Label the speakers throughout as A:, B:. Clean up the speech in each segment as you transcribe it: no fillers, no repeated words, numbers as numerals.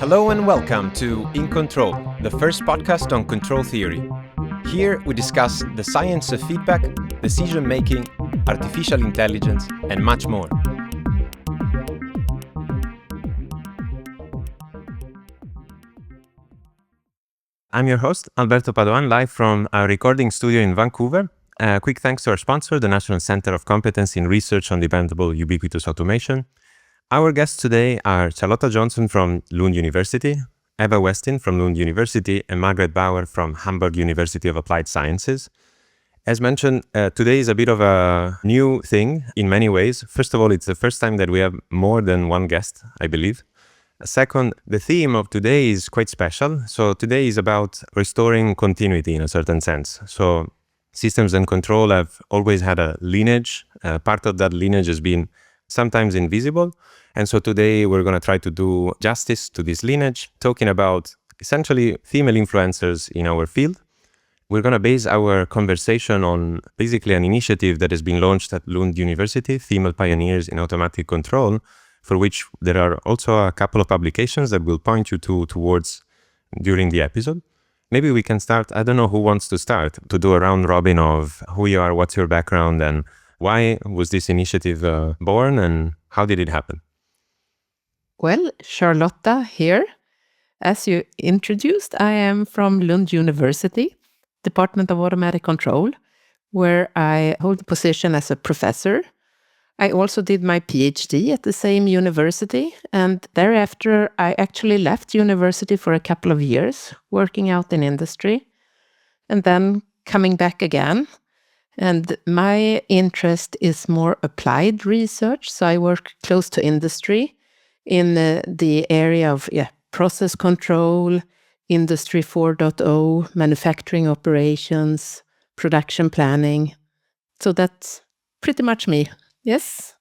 A: Hello and welcome to In Control, the first podcast on control theory. Here we discuss the science of feedback, decision-making, artificial intelligence, and much more. I'm your host, Alberto Padoan, live from our recording studio in Vancouver. Quick thanks to our sponsor, the National Centre of Competence in Research on Dependable, Ubiquitous Automation. Our guests today are Charlotta Johnson from Lund University, Eva Westin from Lund University, and Margaret Bauer from Hamburg University of Applied Sciences. As mentioned, today is a bit of a new thing in many ways. First of all, it's the first time that we have more than one guest, I believe. Second, the theme of today is quite special. So today is about restoring continuity in a certain sense. So systems and control have always had a lineage. Part of that lineage has been sometimes invisible. And so today we're going to try to do justice to this lineage, talking about essentially female influencers in our field. We're going to base our conversation on basically an initiative that has been launched at Lund University, Female Pioneers in Automatic Control, for which there are also a couple of publications that we'll point you towards during the episode. Maybe we can start, I don't know who wants to start, to do a round robin of who you are, what's your background, and why was this initiative born, and how did it happen?
B: Well, Charlotta here. As you introduced, I am from Lund University, Department of Automatic Control, where I hold the position as a professor. I also did my PhD at the same university, and thereafter I actually left university for a couple of years, working out in industry, and then coming back again. And my interest is more applied research, so I work close to industry in the area of process control, Industry 4.0, manufacturing operations, production planning. So that's pretty much me. Yes.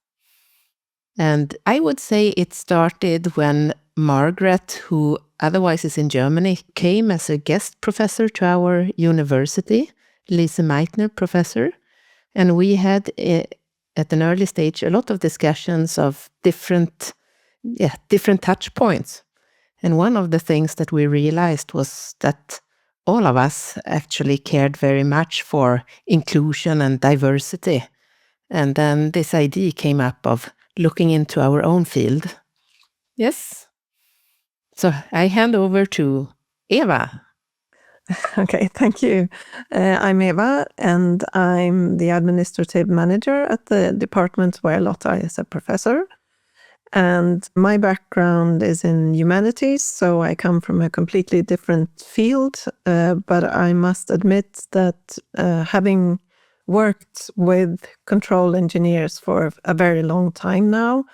B: And I would say it started when Margaret, who otherwise is in Germany, came as a guest professor to our university, Lise Meitner professor. And we had, at an early stage, a lot of discussions of different touch points. And one of the things that we realized was that all of us actually cared very much for inclusion and diversity. And then this idea came up of looking into our own field. Yes. So I hand over to Eva.
C: Okay, thank you. I'm Eva, and I'm the administrative manager at the department where Lotta is a professor. And my background is in humanities, so I come from a completely different field. But I must admit that having worked with control engineers for a very long time now,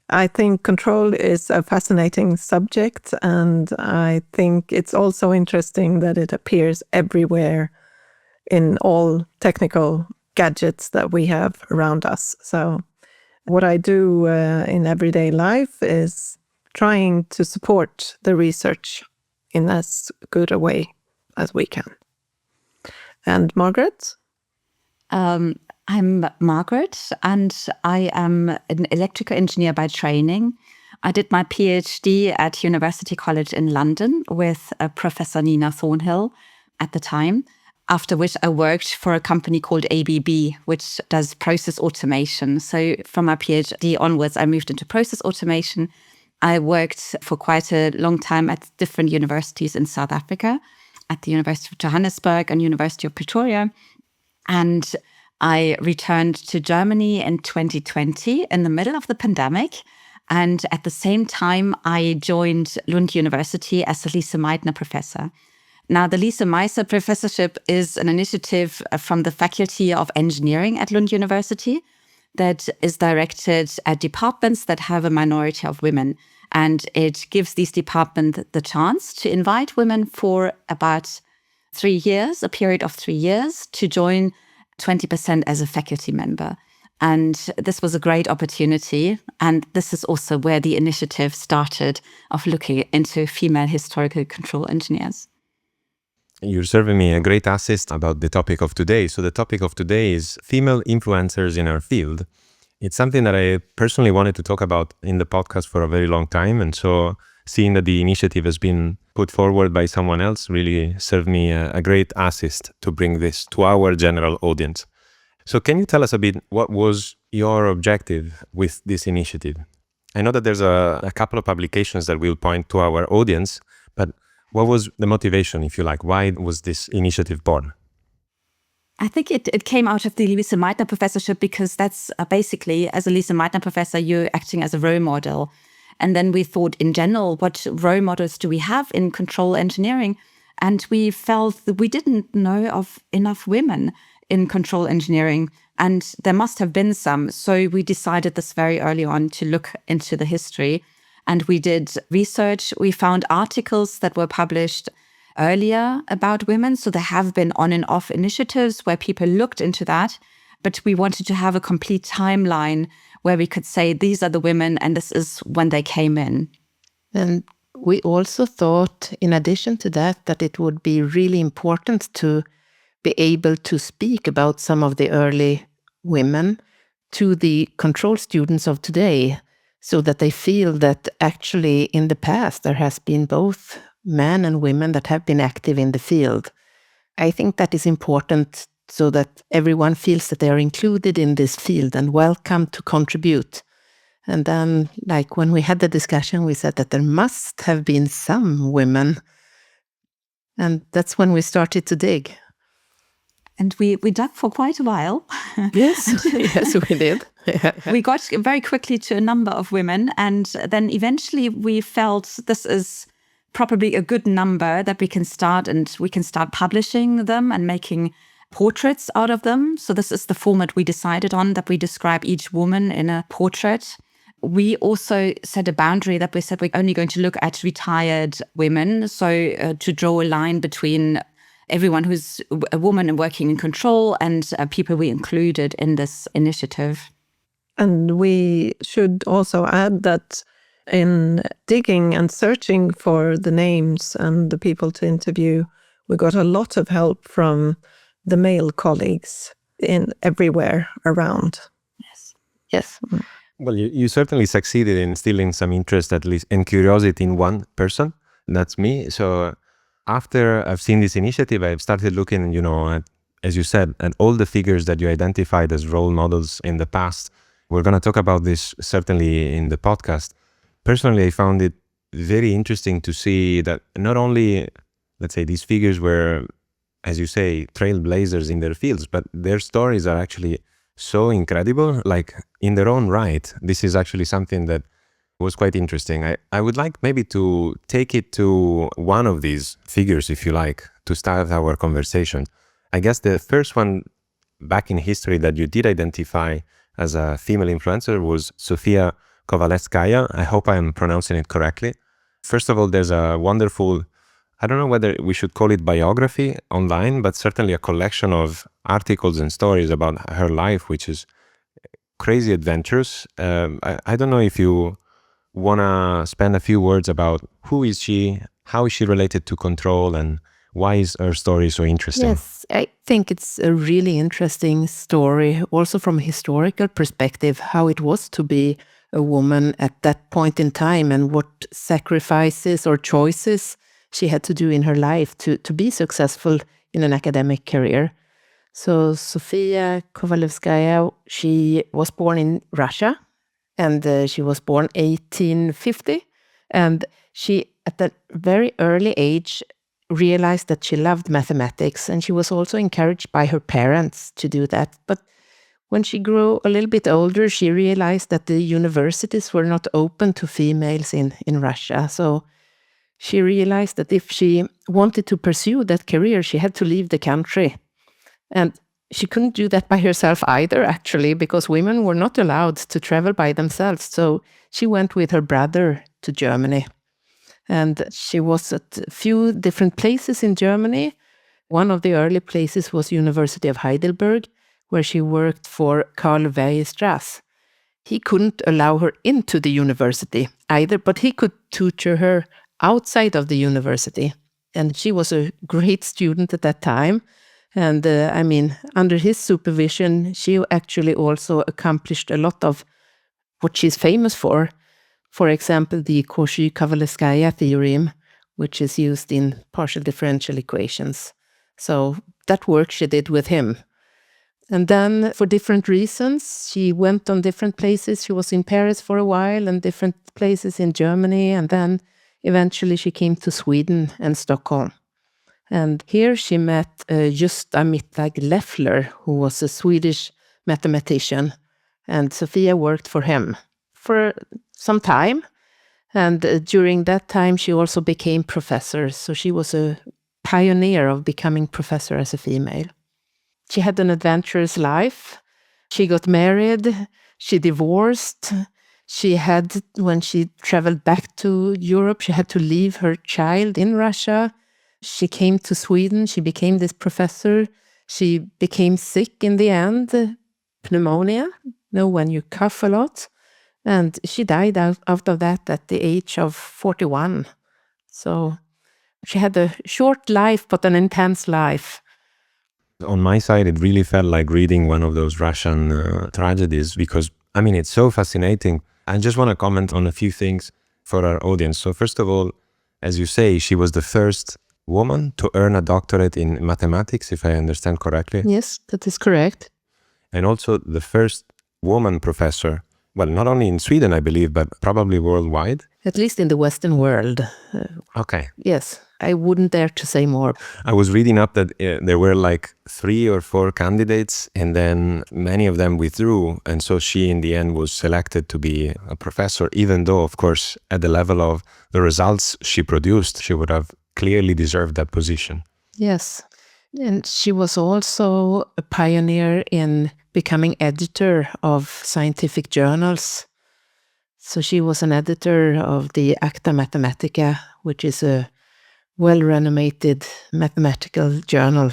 C: I think control is a fascinating subject, and I think it's also interesting that it appears everywhere in all technical gadgets that we have around us. So what I do in everyday life is trying to support the research in as good a way as we can. And Margaret?
D: I'm Margaret, and I am an electrical engineer by training. I did my PhD at University College in London with Professor Nina Thornhill at the time, after which I worked for a company called ABB, which does process automation. So from my PhD onwards, I moved into process automation. I worked for quite a long time at different universities in South Africa, at the University of Johannesburg and University of Pretoria. And I returned to Germany in 2020 in the middle of the pandemic. And at the same time, I joined Lund University as a Lise Meitner professor. Now, the Lise Meitner professorship is an initiative from the Faculty of Engineering at Lund University that is directed at departments that have a minority of women. And it gives these departments the chance to invite women for about 3 years, a period of 3 years, to join 20% as a faculty member. And this was a great opportunity. And this is also where the initiative started of looking into female historical control engineers.
A: You're serving me a great assist about the topic of today. So the topic of today is female influencers in our field. It's something that I personally wanted to talk about in the podcast for a very long time. And so seeing that the initiative has been put forward by someone else really served me a great assist to bring this to our general audience. So can you tell us a bit what was your objective with this initiative? I know that there's a couple of publications that will point to our audience, but what was the motivation, if you like? Why was this initiative born?
D: I think it came out of the Lise Meitner professorship, because that's basically, as a Lise Meitner professor, you're acting as a role model. And then we thought in general, what role models do we have in control engineering? And we felt that we didn't know of enough women in control engineering, and there must have been some. So we decided this very early on to look into the history. And we did research. We found articles that were published earlier about women. So there have been on and off initiatives where people looked into that. But we wanted to have a complete timeline where we could say, these are the women and this is when they came in.
B: And we also thought, in addition to that, that it would be really important to be able to speak about some of the early women to the control students of today, so that they feel that actually in the past there has been both men and women that have been active in the field. I think that is important, so that everyone feels that they are included in this field and welcome to contribute. And then, like when we had the discussion, we said that there must have been some women. And that's when we started to dig.
D: And we dug for quite a while.
B: Yes, yes, we did.
D: We got very quickly to a number of women. And then eventually we felt this is probably a good number that we can start, and we can start publishing them and making portraits out of them. So this is the format we decided on, that we describe each woman in a portrait. We also set a boundary that we said we're only going to look at retired women. So to draw a line between everyone who's a woman and working in control and people we included in this initiative.
C: And we should also add that in digging and searching for the names and the people to interview, we got a lot of help from the male colleagues in everywhere around.
D: Yes.
B: Yes.
A: Well, you certainly succeeded in instilling some interest, at least, and curiosity in one person. That's me. So after I've seen this initiative, I've started looking, at, as you said, at all the figures that you identified as role models in the past. We're going to talk about this certainly in the podcast. Personally, I found it very interesting to see that not only, let's say, these figures were, as you say, trailblazers in their fields, but their stories are actually so incredible, like in their own right. This is actually something that was quite interesting. I would like maybe to take it to one of these figures, if you like, to start our conversation. I guess the first one back in history that you did identify as a female influencer was Sofya Kovalevskaya. I hope I'm pronouncing it correctly. First of all, there's a wonderful, I don't know whether we should call it biography online, but certainly a collection of articles and stories about her life, which is crazy adventures. I don't know if you want to spend a few words about who is she, how is she related to control, and why is her story so interesting?
B: Yes, I think it's a really interesting story, also from a historical perspective, how it was to be a woman at that point in time and what sacrifices or choices she had to do in her life to be successful in an academic career. So Sofya Kovalevskaya, she was born in Russia, and she was born 1850. And she, at that very early age, realized that she loved mathematics, and she was also encouraged by her parents to do that. But when she grew a little bit older, she realized that the universities were not open to females in Russia. So she realized that if she wanted to pursue that career, she had to leave the country. And she couldn't do that by herself either, actually, because women were not allowed to travel by themselves. So she went with her brother to Germany. And she was at a few different places in Germany. One of the early places was University of Heidelberg, where she worked for Karl Weierstrass. He couldn't allow her into the university either, but he could tutor her outside of the university. And she was a great student at that time. And under his supervision, she actually also accomplished a lot of what she's famous for. For example, the Cauchy-Kovalevskaya theorem, which is used in partial differential equations. So that work she did with him. And then for different reasons, she went on different places. She was in Paris for a while and different places in Germany. And then eventually she came to Sweden and Stockholm. And here she met Gösta Mittag Leffler, who was a Swedish mathematician. And Sofia worked for him for some time. And during that time, she also became professor. So she was a pioneer of becoming professor as a female. She had an adventurous life. She got married. She divorced. When she traveled back to Europe, she had to leave her child in Russia. She came to Sweden. She became this professor. She became sick in the end, pneumonia, when you cough a lot. And she died out of that at the age of 41. So she had a short life, but an intense life.
A: On my side, it really felt like reading one of those Russian tragedies because, it's so fascinating. I just want to comment on a few things for our audience. So first of all, as you say, she was the first woman to earn a doctorate in mathematics, if I understand correctly.
B: Yes, that is correct.
A: And also the first woman professor, well, not only in Sweden, I believe, but probably worldwide.
B: At least in the Western world.
A: Okay.
B: Yes, I wouldn't dare to say more.
A: I was reading up that there were like 3 or 4 candidates, and then many of them withdrew. And so she, in the end, was selected to be a professor, even though, of course, at the level of the results she produced, she would have clearly deserved that position.
B: Yes. And she was also a pioneer in becoming editor of scientific journals. So she was an editor of the Acta Mathematica, which is a well-renowned mathematical journal.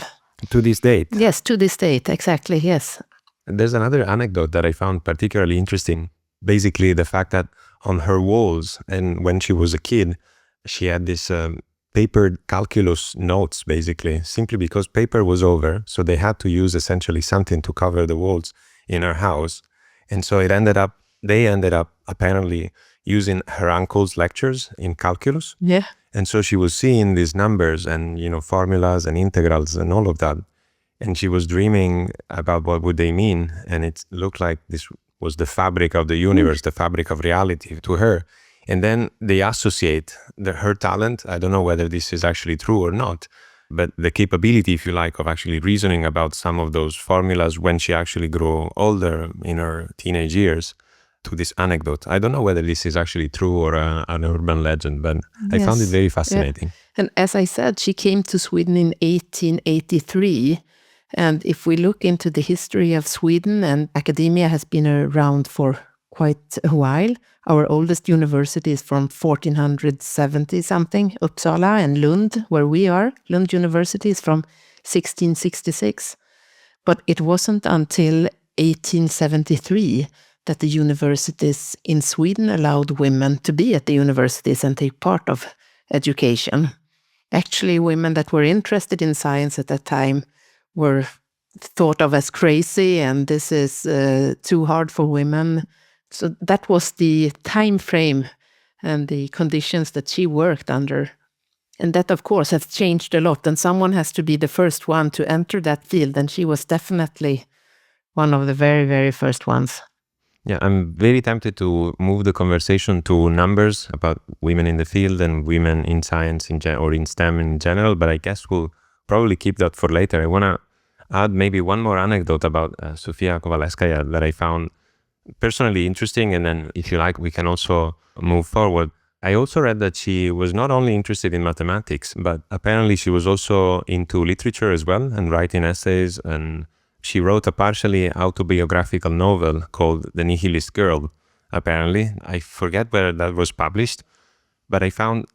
A: To this date?
B: Yes, to this date, exactly, yes.
A: There's another anecdote that I found particularly interesting. Basically, the fact that on her walls, and when she was a kid, she had this papered calculus notes, basically, simply because paper was over. So they had to use essentially something to cover the walls in her house. And so they ended up apparently using her uncle's lectures in calculus.
B: Yeah.
A: And so she was seeing these numbers and, formulas and integrals and all of that. And she was dreaming about what would they mean. And it looked like this was the fabric of the universe, the fabric of reality to her. And then they associate her talent. I don't know whether this is actually true or not, but the capability, if you like, of actually reasoning about some of those formulas when she actually grew older in her teenage years, to this anecdote. I don't know whether this is actually true or an urban legend, but I found it very fascinating.
B: Yeah. And as I said, she came to Sweden in 1883. And if we look into the history of Sweden, and academia has been around for quite a while. Our oldest university is from 1470-something, Uppsala, and Lund, where we are. Lund University is from 1666. But it wasn't until 1873 that the universities in Sweden allowed women to be at the universities and take part of education. Actually, women that were interested in science at that time were thought of as crazy, and this is too hard for women. So that was the time frame and the conditions that she worked under. And that, of course, has changed a lot. And someone has to be the first one to enter that field. And she was definitely one of the very, very first ones.
A: Yeah, I'm very tempted to move the conversation to numbers about women in the field and women in science or in STEM in general. But I guess we'll probably keep that for later. I want to add maybe one more anecdote about Sofya Kovalevskaya that I found personally interesting, and then if you like we can also move forward. I also read that she was not only interested in mathematics, but apparently she was also into literature as well and writing essays, and she wrote a partially autobiographical novel called The Nihilist Girl, apparently. I forget where that was published, but I found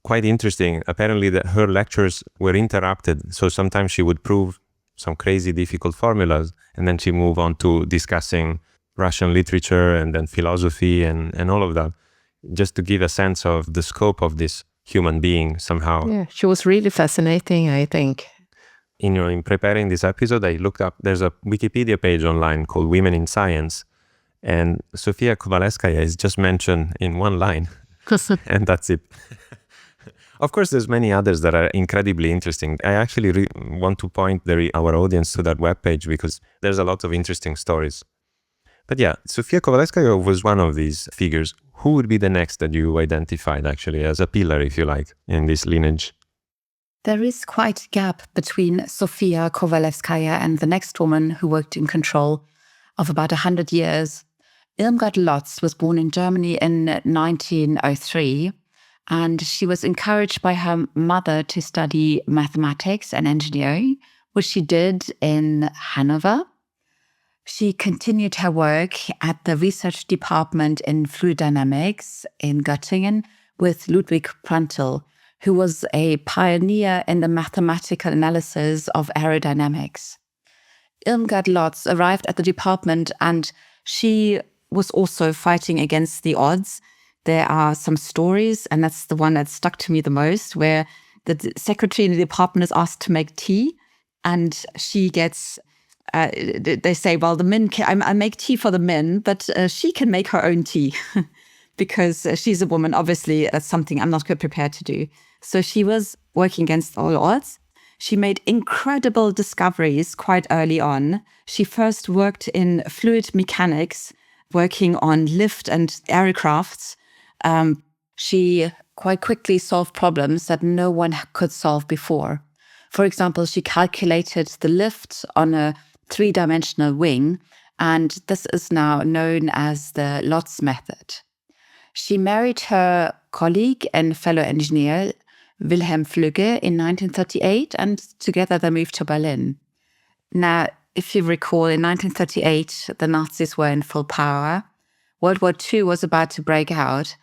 A: quite interesting apparently that her lectures were interrupted. So sometimes she would prove some crazy difficult formulas, and then she moved on to discussing Russian literature and then philosophy and all of that, just to give a sense of the scope of this human being somehow.
B: Yeah, she was really fascinating, I think.
A: In preparing this episode, I looked up, there's a Wikipedia page online called Women in Science, And Sofya Kovalevskaya is just mentioned in one line, and that's it. Of course, there's many others that are incredibly interesting. I actually want to point our audience to that webpage because there's a lot of interesting stories. But yeah, Sofya Kovalevskaya was one of these figures. Who would be the next that you identified actually as a pillar, if you like, in this lineage?
D: There is quite a gap between Sofya Kovalevskaya and the next woman who worked in control of about 100 years. Irmgard Lotz was born in Germany in 1903, and she was encouraged by her mother to study mathematics and engineering, which she did in Hanover. She continued her work at the research department in fluid dynamics in Göttingen with Ludwig Prandtl, who was a pioneer in the mathematical analysis of aerodynamics. Irmgard Lotz arrived at the department and she was also fighting against the odds. There are some stories, and that's the one that stuck to me the most, where the secretary in the department is asked to make tea, and she gets, they say, well, the men I make tea for the men, but she can make her own tea because she's a woman. Obviously, that's something I'm not quite prepared to do. So she was working against all odds. She made incredible discoveries quite early on. She first worked in fluid mechanics, working on lift and aircrafts. She quite quickly solved problems that no one could solve before. For example, she calculated the lift on a 3-dimensional wing, and this is now known as the Lotz method. She married her colleague and fellow engineer, Wilhelm Flügge, in 1938, and together they moved to Berlin. Now, if you recall, in 1938, the Nazis were in full power. World War II was about to break out.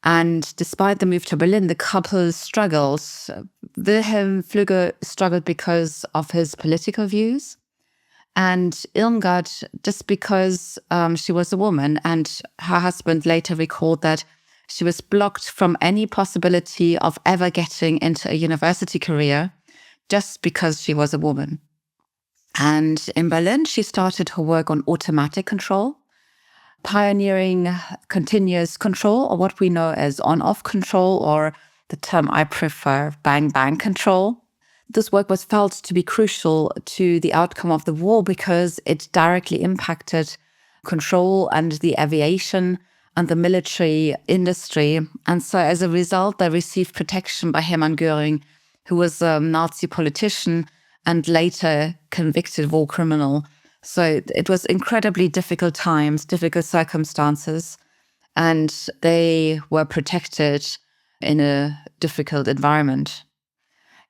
D: And despite the move to Berlin, the couple struggled. Wilhelm Flügge struggled because of his political views. And Irmgard, just because she was a woman, and her husband later recalled that she was blocked from any possibility of ever getting into a university career just because she was a woman. And in Berlin, she started her work on automatic control, pioneering continuous control, or what we know as on-off control, or the term I prefer, bang-bang control. This work was felt to be crucial to the outcome of the war because it directly impacted control and the aviation and the military industry. And so as a result, they received protection by Hermann Göring, who was a Nazi politician and later convicted war criminal. So it was incredibly difficult times, difficult circumstances, and they were protected in a difficult environment.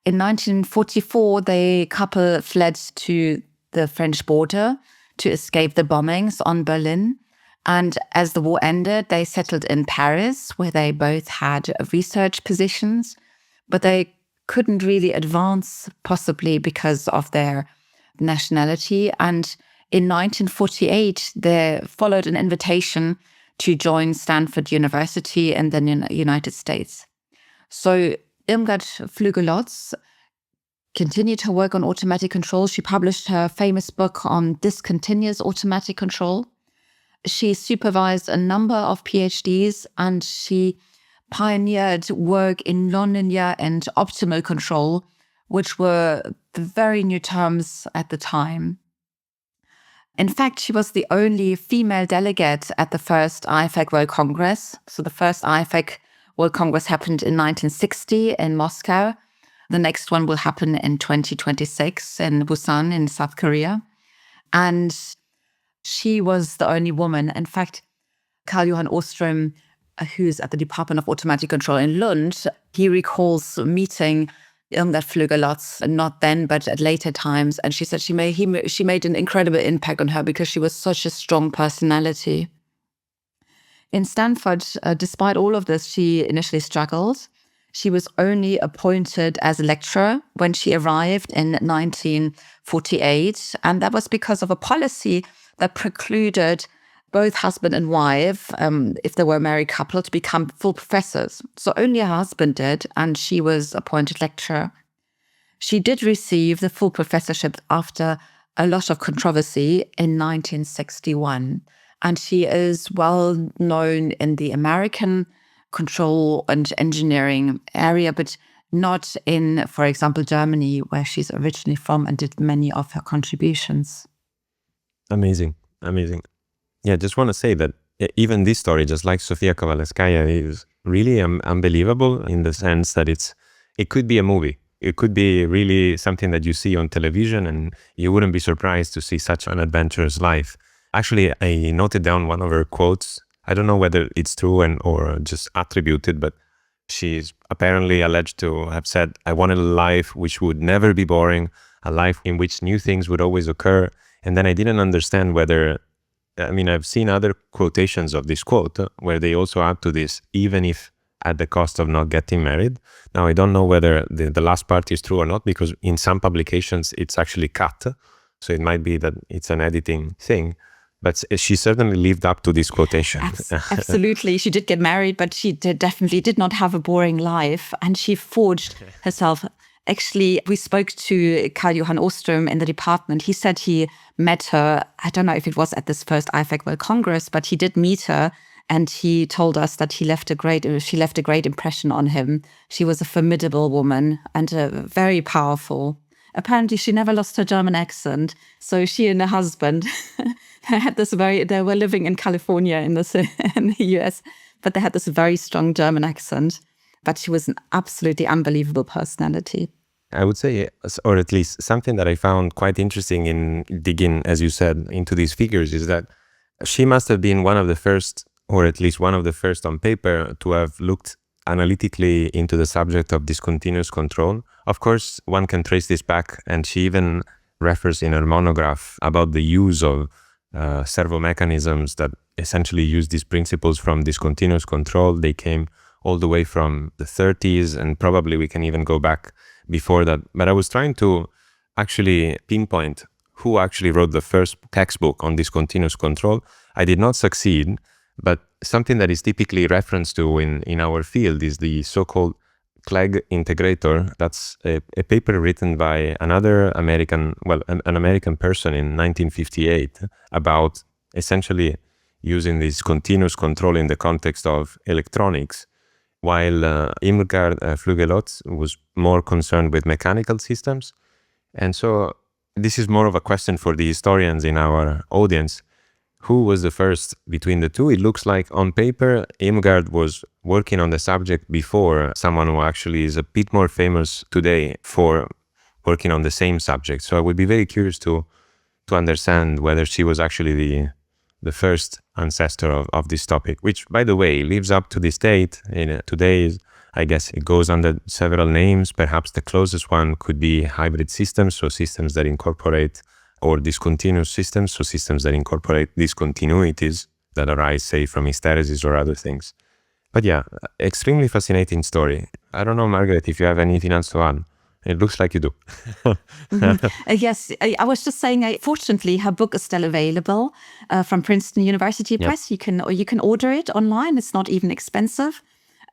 D: In 1944, the couple fled to the French border to escape the bombings on Berlin. And as the war ended, they settled in Paris, where they both had research positions, but they couldn't really advance, possibly because of their nationality. And in 1948, they followed an invitation to join Stanford University in the United States. So Irmgard Flügge-Lotz continued her work on automatic control. She published her famous book on discontinuous automatic control. She supervised a number of PhDs, and she pioneered work in nonlinear and optimal control, which were the very new terms at the time. In fact, she was the only female delegate at the first IFAC World Congress. So the first IFAC World Congress happened in 1960 in Moscow. The next one will happen in 2026 in Busan in South Korea. And she was the only woman. In fact, Karl-Johann Ostrom, who's at the Department of Automatic Control in Lund, he recalls meeting Irmgard Flügge-Lotz, not then, but at later times. And she said she made an incredible impact on her because she was such a strong personality. In Stanford, despite all of this, she initially struggled. She was only appointed as a lecturer when she arrived in 1948. And that was because of a policy that precluded both husband and wife, if they were a married couple, to become full professors. So only her husband did, and she was appointed lecturer. She did receive the full professorship after a lot of controversy in 1961. And she is well known in the American control and engineering area, but not in, for example, Germany, where she's originally from and did many of her contributions.
A: Amazing. Yeah, just want to say that even this story, just like Sofya Kovalevskaya, is really unbelievable in the sense that it could be a movie. It could be really something that you see on television, and you wouldn't be surprised to see such an adventurous life. Actually, I noted down one of her quotes. I don't know whether it's true or just attributed, but she's apparently alleged to have said, "I wanted a life which would never be boring, a life in which new things would always occur." And then I didn't understand whether, I've seen other quotations of this quote where they also add to this, even if at the cost of not getting married. Now, I don't know whether the last part is true or not, because in some publications it's actually cut. So it might be that it's an editing thing. But she certainly lived up to this quotation.
D: Absolutely. She did get married, but she definitely did not have a boring life. And she forged herself. Actually, we spoke to Karl-Johan Ostrom in the department. He said he met her, I don't know if it was at this first IFAC World Congress, but he did meet her. And he told us that she left a great impression on him. She was a formidable woman and very powerful. Apparently, she never lost her German accent. So she and her husband they were living in California in the US, but they had this very strong German accent. But she was an absolutely unbelievable personality.
A: I would say, or at least something that I found quite interesting in digging, as you said, into these figures is that she must have been one of the first, or at least one of the first on paper, to have looked analytically into the subject of discontinuous control. Of course, one can trace this back, and she even refers in her monograph about the use of servo mechanisms that essentially use these principles from discontinuous control. They came all the way from the 30s, and probably we can even go back before that. But I was trying to actually pinpoint who actually wrote the first textbook on discontinuous control. I did not succeed, but something that is typically referenced to in our field is the so-called Clegg integrator. That's a paper written by another American, an American person in 1958 about essentially using this continuous control in the context of electronics, while Irmgard Lotz was more concerned with mechanical systems. And so this is more of a question for the historians in our audience. Who was the first between the two? It looks like on paper, Irmgard was working on the subject before someone who actually is a bit more famous today for working on the same subject. So I would be very curious to understand whether she was actually the first ancestor of this topic, which, by the way, lives up to this date. Today, I guess it goes under several names. Perhaps the closest one could be hybrid systems, so systems that incorporate, or discontinuous systems, so systems that incorporate discontinuities that arise, say, from hysteresis or other things. But yeah, extremely fascinating story. I don't know, Margaret, if you have anything else to add. It looks like you do.
D: Yes, I was just saying, fortunately, her book is still available from Princeton University Press. You can order it online. It's not even expensive.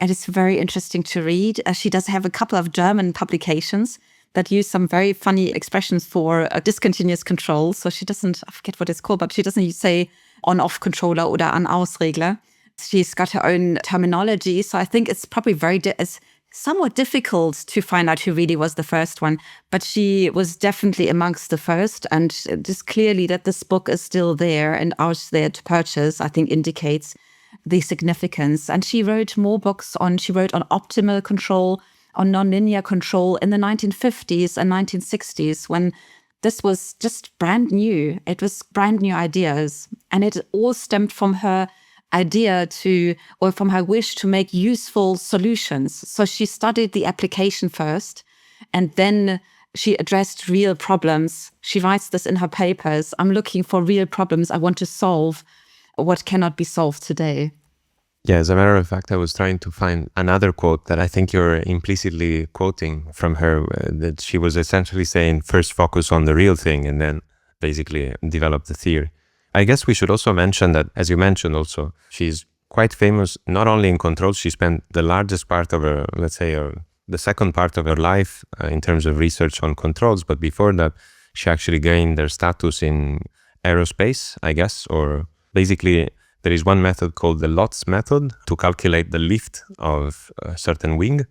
D: And it's very interesting to read. She does have a couple of German publications that use some very funny expressions for discontinuous control. So she doesn't, I forget what it's called, but she doesn't say on-off controller or an-Ausregler. She's got her own terminology. So I think it's probably it's somewhat difficult to find out who really was the first one. But she was definitely amongst the first. And just clearly that this book is still there and out there to purchase, I think indicates the significance. And she wrote more books she wrote on optimal control, on nonlinear control in the 1950s and 1960s, when this was just brand new. It was brand new ideas. And it all stemmed from her from her wish to make useful solutions. So she studied the application first, and then she addressed real problems. She writes this in her papers. I'm looking for real problems I want to solve, what cannot be solved today.
A: Yeah, as a matter of fact, I was trying to find another quote that I think you're implicitly quoting from her, that she was essentially saying, first focus on the real thing and then basically develop the theory. I guess we should also mention that, as you mentioned also, she's quite famous not only in control. She spent the largest part of her, let's say, the second part of her life in terms of research on controls, but before that, she actually gained her status in aerospace, I guess, or Basically, there is one method called the Lotz method to calculate the lift of a certain wing.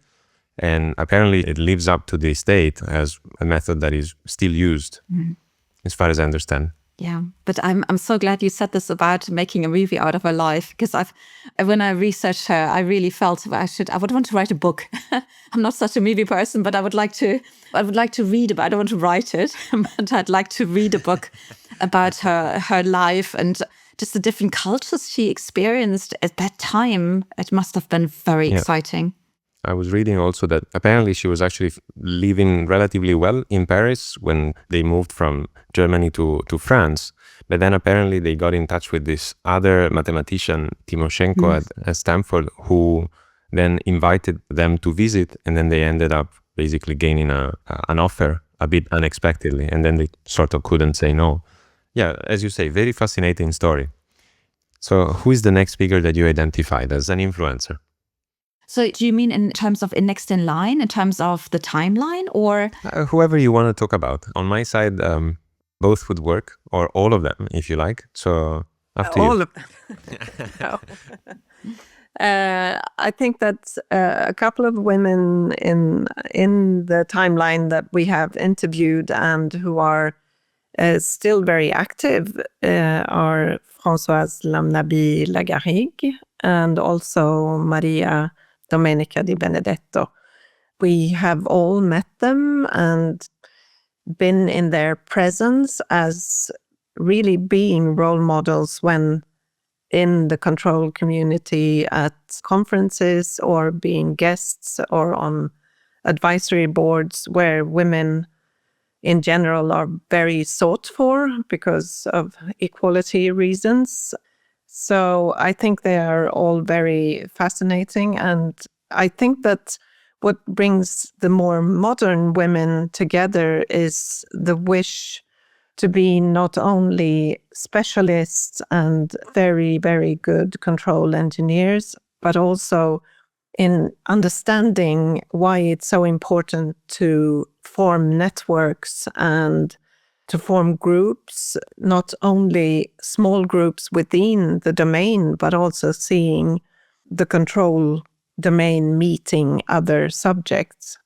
A: And apparently it lives up to this date as a method that is still used, as far as I understand.
D: Yeah, but I'm so glad you said this about making a movie out of her life, because when I researched her, I really felt I would want to write a book. I'm not such a movie person, but I would like to read about. I don't want to write it, but I'd like to read a book about her life and just the different cultures she experienced at that time. It must have been very exciting.
A: I was reading also that apparently she was actually living relatively well in Paris when they moved from Germany to France. But then apparently they got in touch with this other mathematician, Timoshenko at Stanford, who then invited them to visit. And then they ended up basically gaining an offer a bit unexpectedly. And then they sort of couldn't say no. Yeah, as you say, very fascinating story. So who is the next speaker that you identified as an influencer?
D: So do you mean in terms of next in line, in terms of the timeline, or?
A: Whoever you want to talk about. On my side, both would work, or all of them, if you like. So up to you.
C: All of them. I think that a couple of women in the timeline that we have interviewed and who are still very active are Françoise Lamnaby-Lagarrigue and also Maria Domenica Di Benedetto. We have all met them and been in their presence as really being role models when in the control community at conferences or being guests or on advisory boards where women in general are very sought for because of equality reasons. So I think they are all very fascinating. And I think that what brings the more modern women together is the wish to be not only specialists and very, very good control engineers, but also in understanding why it's so important to form networks and to form groups, not only small groups within the domain, but also seeing the control domain meeting other subjects.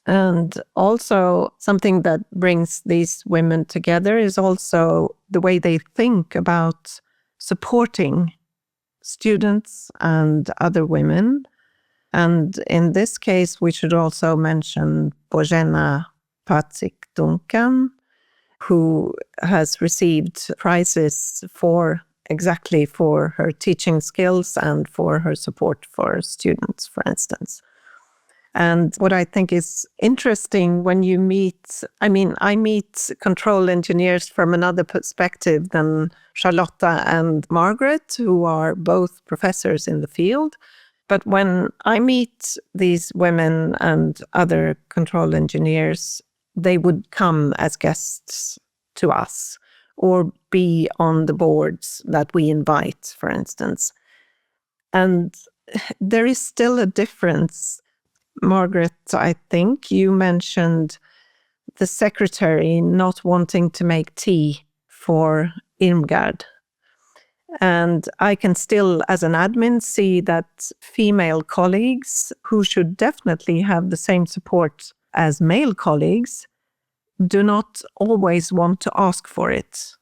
C: And also something that brings these women together is also the way they think about supporting students and other women. And in this case, we should also mention Bożena Pacyk-Duncan, who has received prizes exactly for her teaching skills and for her support for students, for instance. And what I think is interesting when you meet, I meet control engineers from another perspective than Charlotta and Margaret, who are both professors in the field. But when I meet these women and other control engineers, they would come as guests to us or be on the boards that we invite, for instance. And there is still a difference. Margaret, I think you mentioned the secretary not wanting to make tea for Irmgard. And I can still, as an admin, see that female colleagues who should definitely have the same support as male colleagues do not always want to ask for it.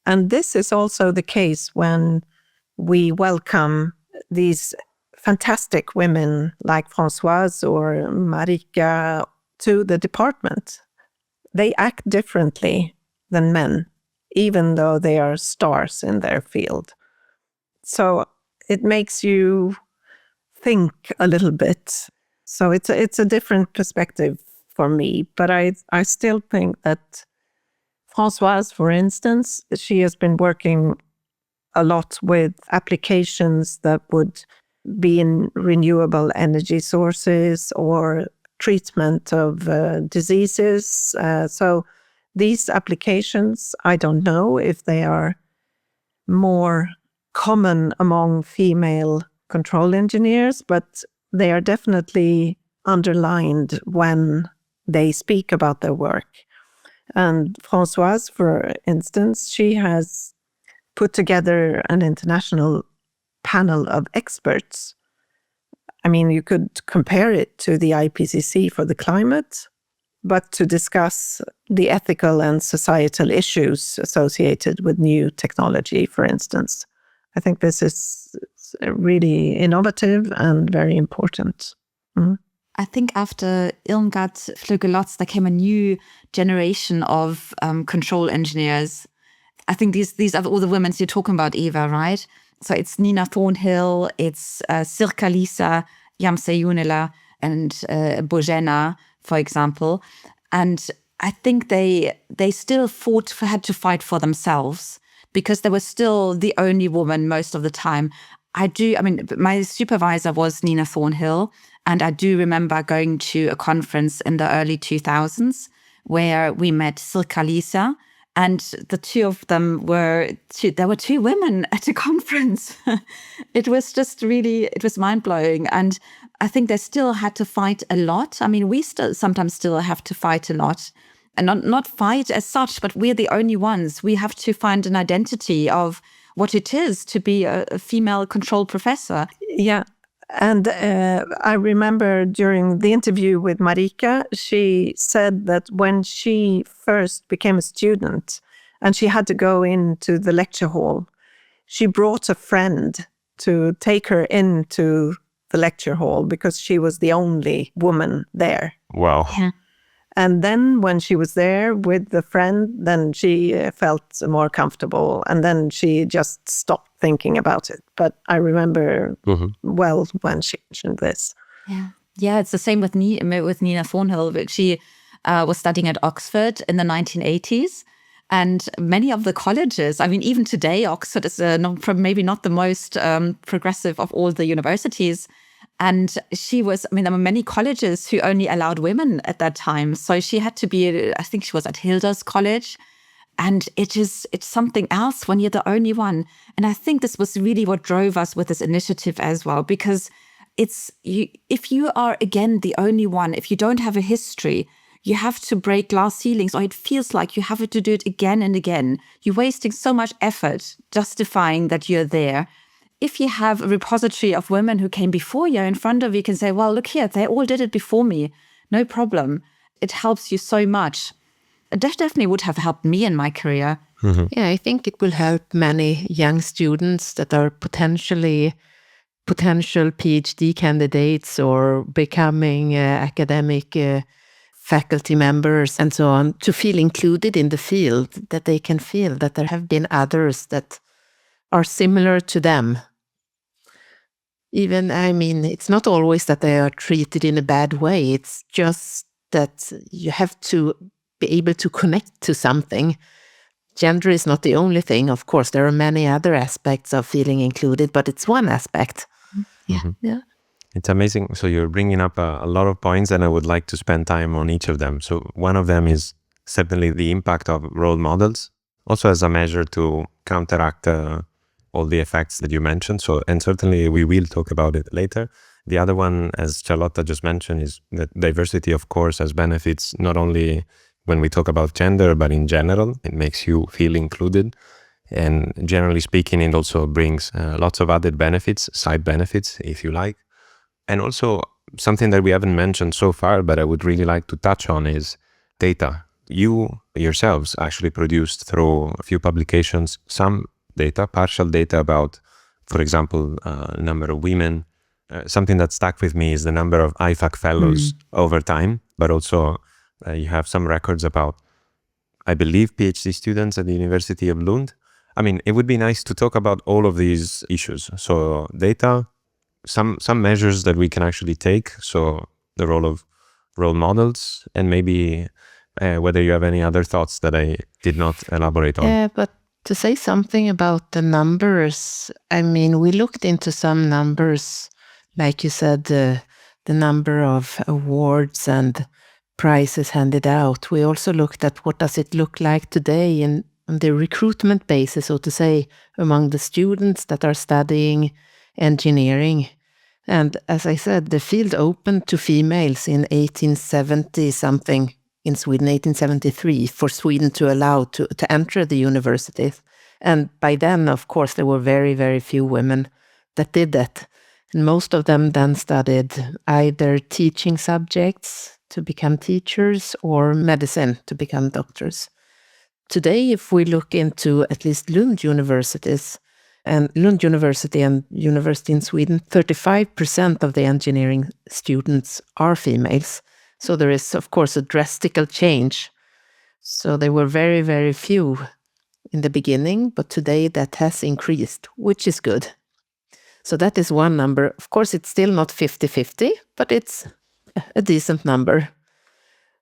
C: And this is also the case when we welcome these fantastic women like Françoise or Marika to the department. They act differently than men, even though they are stars in their field. So it makes you think a little bit. So it's a different perspective for me. But I still think that Françoise, for instance, she has been working a lot with applications that would be in renewable energy sources or treatment of diseases. So these applications, I don't know if they are more common among female control engineers, but they are definitely underlined when they speak about their work. And Françoise, for instance, she has put together an international panel of experts. I mean, you could compare it to the IPCC for the climate, but to discuss the ethical and societal issues associated with new technology, for instance. I think this is really innovative and very important.
D: I think after Irmgard Lotz, there came a new generation of control engineers. I think these are all the women you're talking about, Eva, right? So it's Nina Thornhill, it's Sirka Lisa, Yamse Junila, and Bojena, for example. And I think they still had to fight for themselves because they were still the only woman most of the time. My supervisor was Nina Thornhill, and I do remember going to a conference in the early 2000s where we met Sirka Lisa, and the two of them there were two women at a conference. It was just it was mind-blowing. And I think they still had to fight a lot. I mean, we sometimes still have to fight a lot. And not fight as such, but we're the only ones. We have to find an identity of what it is to be a female control professor.
C: Yeah. And I remember during the interview with Marika, she said that when she first became a student and she had to go into the lecture hall, she brought a friend to take her into the lecture hall because she was the only woman there.
A: Wow.
D: Yeah.
C: And then when she was there with the friend, then she felt more comfortable, and then she just stopped thinking about it. But I remember well when she mentioned this.
D: Yeah, it's the same with Nina Thornhill. She was studying at Oxford in the 1980s. And many of the colleges, I mean, even today, Oxford is maybe not the most progressive of all the universities. And there were many colleges who only allowed women at that time. So she had to be, I think she was at Hilda's College. And it's something else when you're the only one. And I think this was really what drove us with this initiative as well, because if you are, again, the only one, if you don't have a history, you have to break glass ceilings, or it feels like you have to do it again and again. You're wasting so much effort justifying that you're there. If you have a repository of women who came before you in front of you, you can say, well, look here, they all did it before me. No problem. It helps you so much. That definitely would have helped me in my career.
B: Yeah, I think it will help many young students that are potential PhD candidates or becoming academic faculty members and so on to feel included in the field, that they can feel that there have been others that are similar to them. Even, I mean, it's not always that they are treated in a bad way. It's just that you have to be able to connect to something. Gender is not the only thing. Of course, there are many other aspects of feeling included, but it's one aspect. Yeah.
A: It's amazing. So you're bringing up a lot of points, and I would like to spend time on each of them. So one of them is certainly the impact of role models, also as a measure to counteract all the effects that you mentioned. So, and certainly we will talk about it later. The other one, as Charlotta just mentioned, is that diversity, of course, has benefits not only when we talk about gender, but in general. It makes you feel included. And generally speaking, it also brings lots of added benefits, side benefits, if you like. And also something that we haven't mentioned so far, but I would really like to touch on, is data. You yourselves actually produced through a few publications some data, partial data about, for example, number of women. Something that stuck with me is the number of IFAC fellows over time, but also you have some records about, I believe, PhD students at the University of Lund. I mean, it would be nice to talk about all of these issues. So data, some measures that we can actually take. So the role of role models, and maybe whether you have any other thoughts that I did not elaborate on.
B: Yeah, but to say something about the numbers, I mean, we looked into some numbers, like you said, the number of awards and prizes handed out. We also looked at what does it look like today on the recruitment basis, so to say, among the students that are studying engineering. And as I said, the field opened to females in 1870 something in Sweden, 1873, for Sweden to allow to enter the universities. And by then, of course, there were very, very few women that did that. And most of them then studied either teaching subjects to become teachers or medicine to become doctors. Today, if we look into at least Lund universities, and Lund University and university in Sweden, 35% of the engineering students are females. So there is, of course, a drastic change. So there were very, very few in the beginning, but today that has increased, which is good. So that is one number. Of course, it's still not 50-50, but it's a decent number.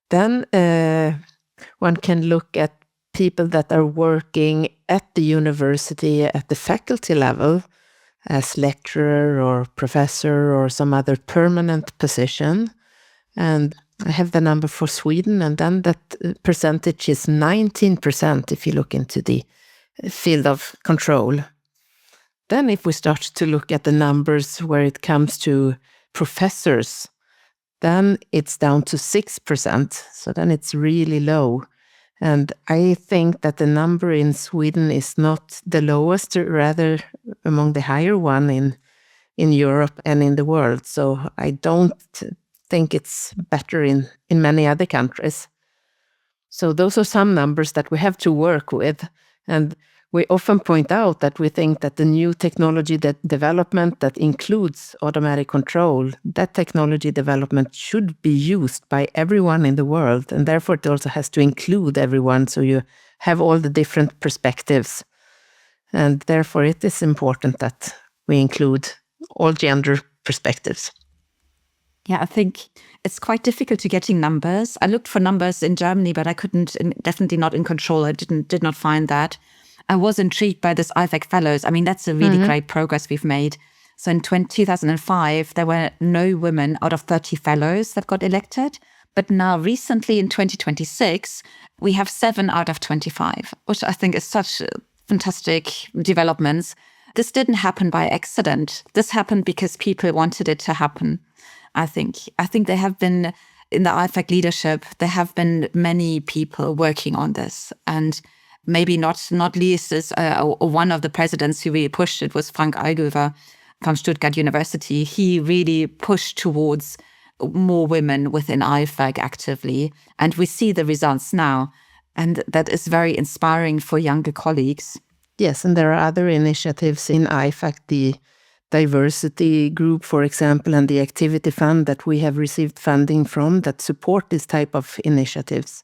B: Then one can look at people that are working at the university at the faculty level as lecturer or professor or some other permanent position. And I have the number for Sweden, and then that percentage is 19% if you look into the field of control. Then if we start to look at the numbers where it comes to professors, then it's down to 6%. So then it's really low. And I think that the number in Sweden is not the lowest, rather among the higher one in Europe and in the world. So I don't think it's better in many other countries. So those are some numbers that we have to work with. And we often point out that we think that the new technology development that includes automatic control, that technology development should be used by everyone in the world. And therefore it also has to include everyone, so you have all the different perspectives. And therefore it is important that we include all gender perspectives.
D: Yeah, I think it's quite difficult to getting numbers. I looked for numbers in Germany, but I couldn't, definitely not in control. I did not find that. I was intrigued by this IFAC fellows. I mean, that's a really great progress we've made. So in 2005, there were no women out of 30 fellows that got elected. But now recently in 2026, we have 7 out of 25, which I think is such fantastic developments. This didn't happen by accident. This happened because people wanted it to happen. I think there have been, in the IFAC leadership, there have been many people working on this. And maybe not least is one of the presidents who really pushed it was Frank Allgöwer from Stuttgart University. He really pushed towards more women within IFAC actively. And we see the results now. And that is very inspiring for younger colleagues.
B: Yes, and there are other initiatives in IFAC, the diversity group, for example, and the activity fund that we have received funding from that support this type of initiatives.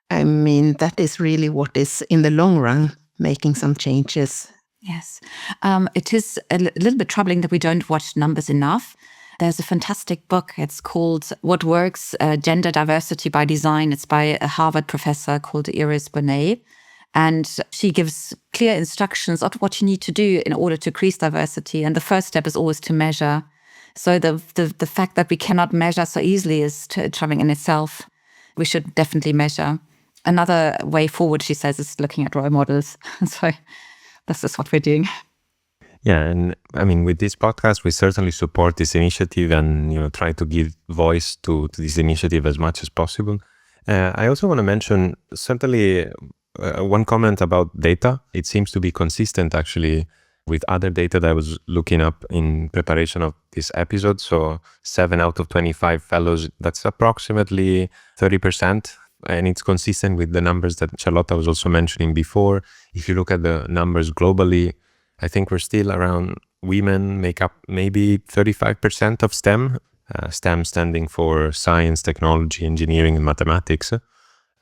B: I mean, that is really what is, in the long run, making some changes.
D: Yes. It is a little bit troubling that we don't watch numbers enough. There's a fantastic book. It's called What Works? Gender Diversity by Design. It's by a Harvard professor called Iris Bonet. And she gives clear instructions on what you need to do in order to increase diversity. And the first step is always to measure. So the fact that we cannot measure so easily is troubling in itself. We should definitely measure. Another way forward, she says, is looking at role models. So this is what we're doing.
A: Yeah, and I mean, with this podcast, we certainly support this initiative and try to give voice to this initiative as much as possible. I also want to mention certainly one comment about data. It seems to be consistent actually with other data that I was looking up in preparation of this episode. So 7 out of 25 fellows, that's approximately 30%. And it's consistent with the numbers that Charlotta was also mentioning before. If you look at the numbers globally, I think we're still around, women make up maybe 35% of STEM, STEM standing for science, technology, engineering, and mathematics.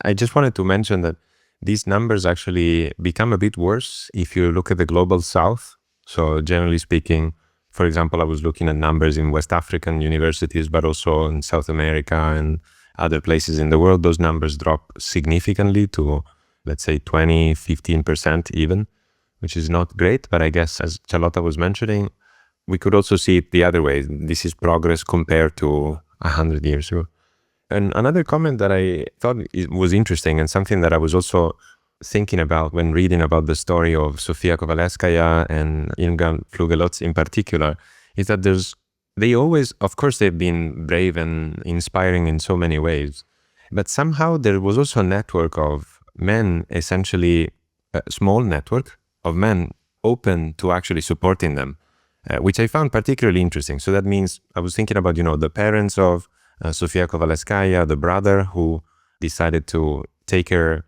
A: I just wanted to mention that these numbers actually become a bit worse if you look at the global south. So generally speaking, for example, I was looking at numbers in West African universities, but also in South America and other places in the world. Those numbers drop significantly to, let's say, 20, 15% even, which is not great. But I guess, as Charlotta was mentioning, we could also see it the other way. This is progress compared to 100 years ago. And another comment that I thought was interesting, and something that I was also thinking about when reading about the story of Sofya Kovalevskaya and Irmgard Lotz in particular, is that they always, of course, they've been brave and inspiring in so many ways, but somehow there was also a network of men, essentially a small network, of men open to actually supporting them, which I found particularly interesting. So that means I was thinking about, the parents of Sofya Kovalevskaya, the brother who decided to take her,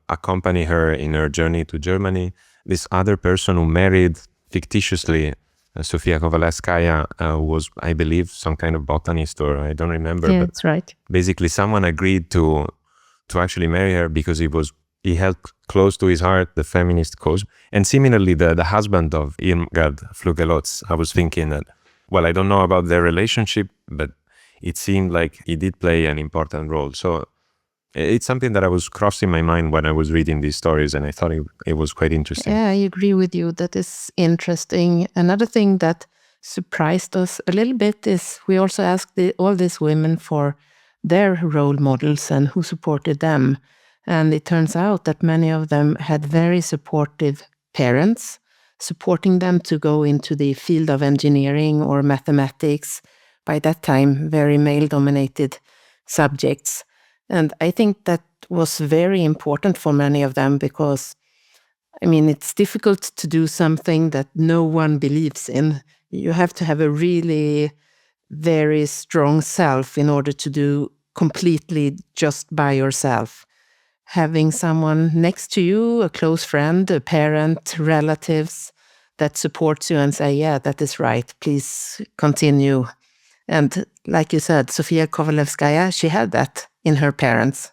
A: accompany her in her journey to Germany. This other person who married fictitiously Sofya Kovalevskaya was, I believe, some kind of botanist, or I don't remember.
B: Yeah,
A: but
B: that's right.
A: basically, someone agreed to actually marry her because he held close to his heart the feminist cause. And similarly, the husband of Irmgard Lotz, I was thinking that, I don't know about their relationship, but it seemed like he did play an important role. So it's something that I was crossing my mind when I was reading these stories, and I thought it was quite interesting.
B: Yeah, I agree with you. That is interesting. Another thing that surprised us a little bit is we also asked all these women for their role models and who supported them. And it turns out that many of them had very supportive parents, supporting them to go into the field of engineering or mathematics, by that time very male-dominated subjects. And I think that was very important for many of them because, it's difficult to do something that no one believes in. You have to have a really very strong self in order to do completely just by yourself. Having someone next to you, a close friend, a parent, relatives that supports you and say, yeah, that is right, please continue. And like you said, Sofya Kovalevskaya, she had that in her parents.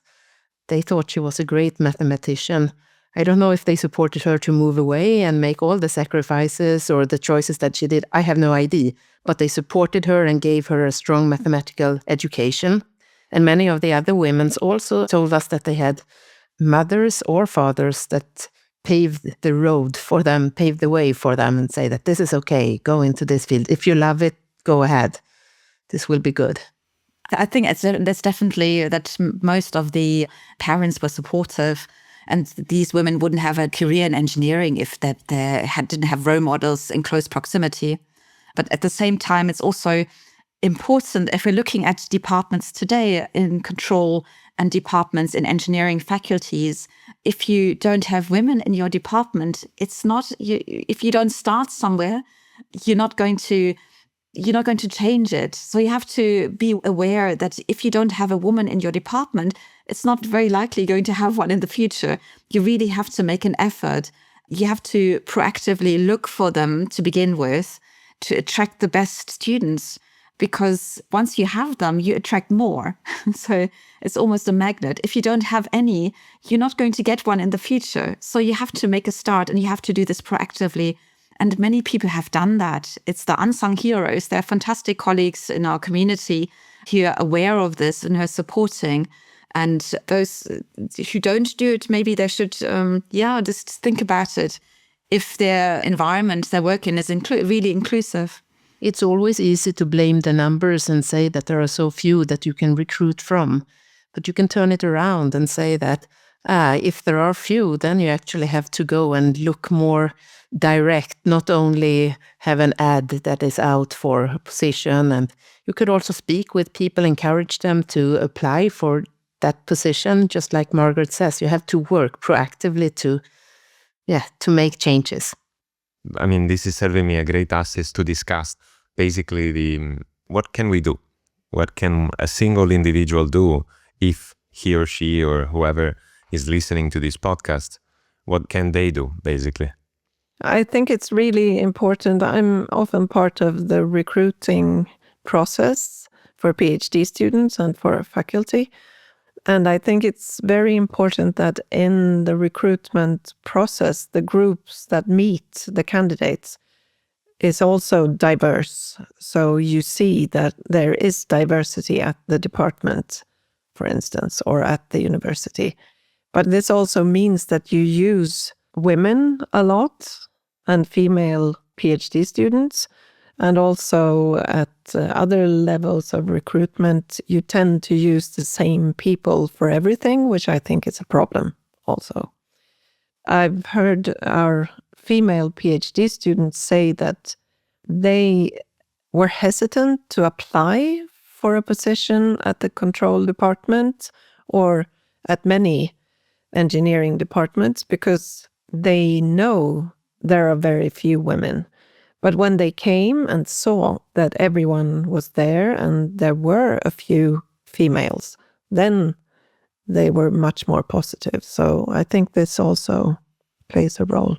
B: They thought she was a great mathematician. I don't know if they supported her to move away and make all the sacrifices or the choices that she did. I have no idea. But they supported her and gave her a strong mathematical education. And many of the other women also told us that they had mothers or fathers that paved the road for them, paved the way for them, and say that this is okay, go into this field. If you love it, go ahead. This will be good.
D: I think that's definitely that most of the parents were supportive, and these women wouldn't have a career in engineering if they didn't have role models in close proximity. But at the same time, it's also important if we're looking at departments today in control and departments in engineering faculties. If you don't have women in your department, it's not. If you don't start somewhere, you're not going to change it. So you have to be aware that if you don't have a woman in your department, it's not very likely going to have one in the future. You really have to make an effort. You have to proactively look for them to begin with to attract the best students, because once you have them, you attract more. So it's almost a magnet. If you don't have any, you're not going to get one in the future. So you have to make a start, and you have to do this proactively. And many people have done that. It's the unsung heroes. They're fantastic colleagues in our community who are aware of this and who are supporting. And those who don't do it, maybe they should, just think about it. If their environment they work in is really inclusive.
B: It's always easy to blame the numbers and say that there are so few that you can recruit from. But you can turn it around and say that if there are few, then you actually have to go and look more direct, not only have an ad that is out for a position. And you could also speak with people, encourage them to apply for that position. Just like Margaret says, you have to work proactively to make changes.
A: This is serving me a great asset to discuss basically what can we do? What can a single individual do if he or she or whoever is listening to this podcast? What can they do, basically?
C: I think it's really important. I'm often part of the recruiting process for PhD students and for faculty. And I think it's very important that in the recruitment process, the groups that meet the candidates is also diverse. So you see that there is diversity at the department, for instance, or at the university. But this also means that you use women a lot and female PhD students. And also at other levels of recruitment, you tend to use the same people for everything, which I think is a problem also. I've heard our female PhD students say that they were hesitant to apply for a position at the control department or at many engineering departments because they know there are very few women. But when they came and saw that everyone was there and there were a few females, then they were much more positive. So I think this also plays a role.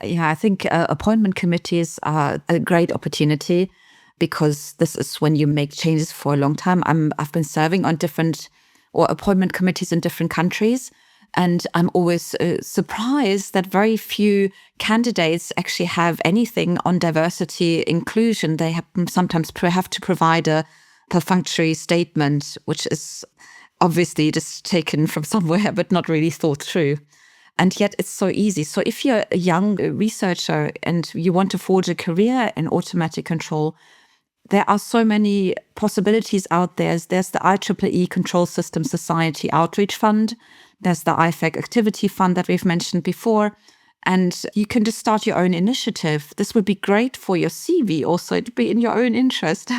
D: Yeah, I think appointment committees are a great opportunity because this is when you make changes for a long time. I've been serving on different or appointment committees in different countries. And I'm always surprised that very few candidates actually have anything on diversity inclusion. They sometimes have to provide a perfunctory statement, which is obviously just taken from somewhere, but not really thought through. And yet it's so easy. So if you're a young researcher and you want to forge a career in automatic control, there are so many possibilities out there. There's the IEEE Control System Society Outreach Fund. There's the IFAC Activity Fund that we've mentioned before. And you can just start your own initiative. This would be great for your CV also. It'd be in your own interest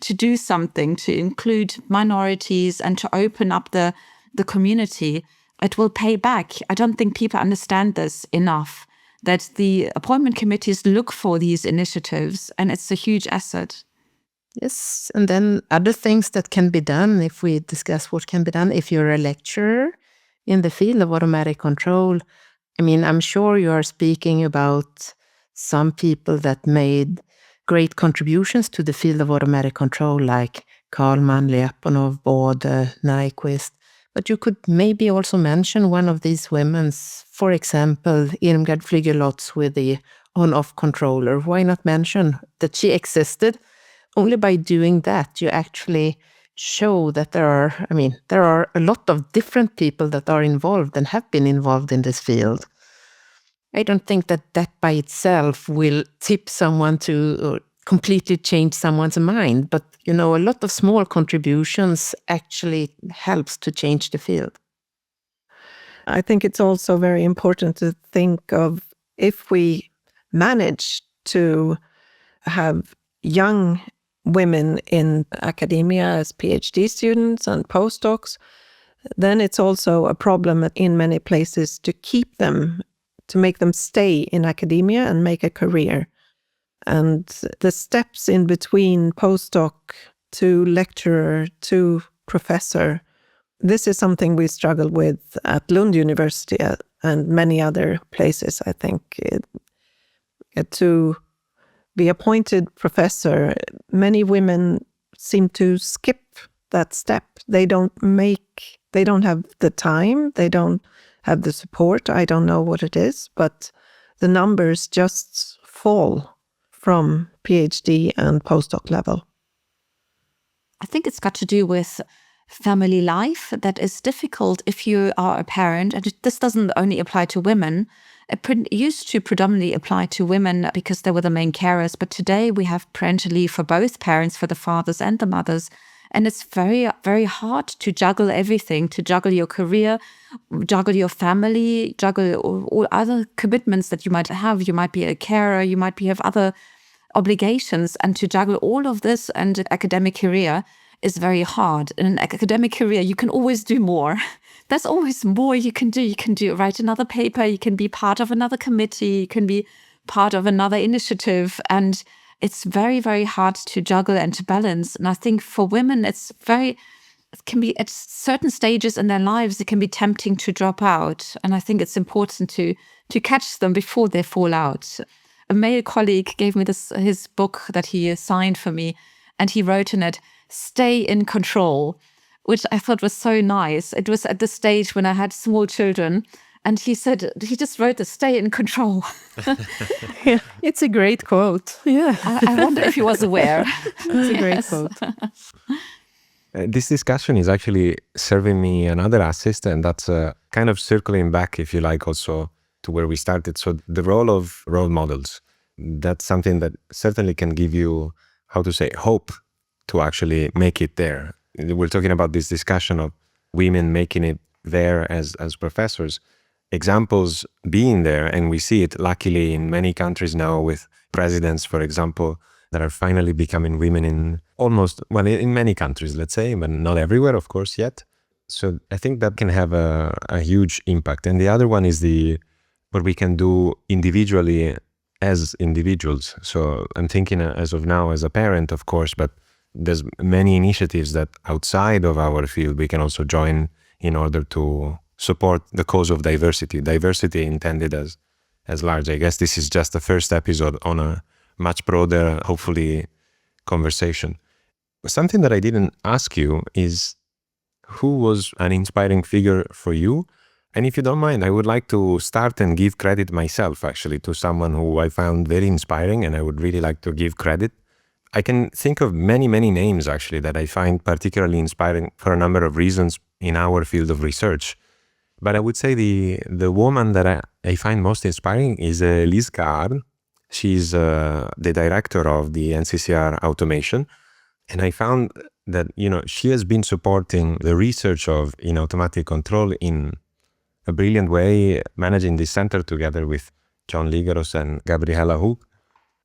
D: to do something, to include minorities and to open up the community. It will pay back. I don't think people understand this enough, that the appointment committees look for these initiatives, and it's a huge asset.
B: Yes, and then other things that can be done, if we discuss what can be done, if you're a lecturer in the field of automatic control, I mean, I'm sure you are speaking about some people that made great contributions to the field of automatic control, like Karlman, Ljapunov, Bode, Nyquist. But you could maybe also mention one of these women's, for example, Irmgard Lotz with the on-off controller. Why not mention that she existed? Only by doing that, you actually show that there are a lot of different people that are involved and have been involved in this field. I don't think that by itself will tip someone to completely change someone's mind, but a lot of small contributions actually helps to change the field.
C: I think it's also very important to think of, if we manage to have young women in academia as PhD students and postdocs, then it's also a problem in many places to keep them, to make them stay in academia and make a career. And the steps in between postdoc to lecturer to professor, this is something we struggle with at Lund University and many other places, I think. To be appointed professor, many women seem to skip that step. They don't have the time, they don't have the support. I don't know what it is, but the numbers just fall from PhD and postdoc level.
D: I think it's got to do with family life that is difficult if you are a parent. And this doesn't only apply to women. It used to predominantly apply to women because they were the main carers. But today we have parental leave for both parents, for the fathers and the mothers. And it's very, very hard to juggle everything, to juggle your career, juggle your family, juggle all other commitments that you might have. You might be a carer, you might have other obligations. And to juggle all of this and an academic career is very hard. In an academic career, you can always do more. There's always more you can do. You can write another paper, you can be part of another committee, you can be part of another initiative. And it's very, very hard to juggle and to balance. And I think for women, it can be at certain stages in their lives, it can be tempting to drop out. And I think it's important to catch them before they fall out. A male colleague gave me his book that he signed for me, and he wrote in it, "Stay in control," which I thought was so nice. It was at the stage when I had small children. And he just wrote the "stay in control."
B: Yeah, it's a great quote. Yeah.
D: I wonder if he was aware.
B: It's a great quote.
A: This discussion is actually serving me another assist, and that's kind of circling back, if you like, also to where we started. So the role of role models, that's something that certainly can give you, hope to actually make it there. We're talking about this discussion of women making it there as professors. Examples being there, and we see it luckily in many countries now with presidents, for example, that are finally becoming women in many countries, let's say, but not everywhere, of course, yet. So I think that can have a huge impact. And the other one is the what we can do individually as individuals. So I'm thinking as of now as a parent, of course, but there's many initiatives that outside of our field we can also join in order to support the cause of diversity. Diversity intended as large. I guess this is just the first episode on a much broader, hopefully, conversation. Something that I didn't ask you is, who was an inspiring figure for you? And if you don't mind, I would like to start and give credit myself, actually, to someone who I found very inspiring, and I would really like to give credit. I can think of many, many names, actually, that I find particularly inspiring for a number of reasons in our field of research. But I would say the woman that I find most inspiring is Liz Cahard. She's the director of the NCCR Automation. And I found that, she has been supporting the research in automatic control in a brilliant way, managing this center together with John Lygeros and Gabriella Hook,